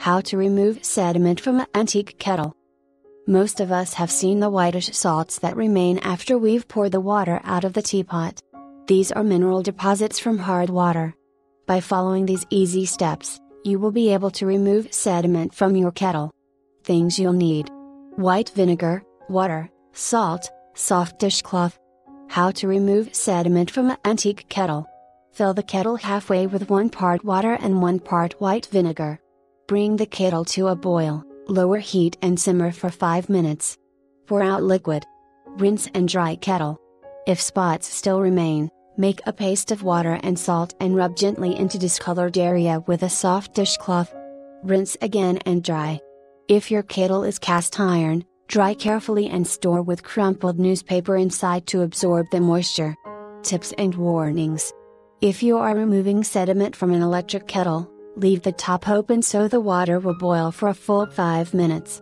How to remove sediment from an antique kettle. Most of us have seen the whitish salts that remain after we've poured the water out of the teapot. These are mineral deposits from hard water. By following these easy steps, you will be able to remove sediment from your kettle. Things you'll need: white vinegar, water, salt, soft dishcloth. How to remove sediment from an antique kettle. Fill the kettle halfway with 1 part water and 1 part white vinegar. Bring the kettle to a boil, lower heat and simmer for 5 minutes. Pour out liquid. Rinse and dry kettle. If spots still remain, make a paste of water and salt and rub gently into discolored area with a soft dishcloth. Rinse again and dry. If your kettle is cast iron, dry carefully and store with crumpled newspaper inside to absorb the moisture. Tips and warnings. If you are removing sediment from an electric kettle, leave the top open so the water will boil for a full 5 minutes.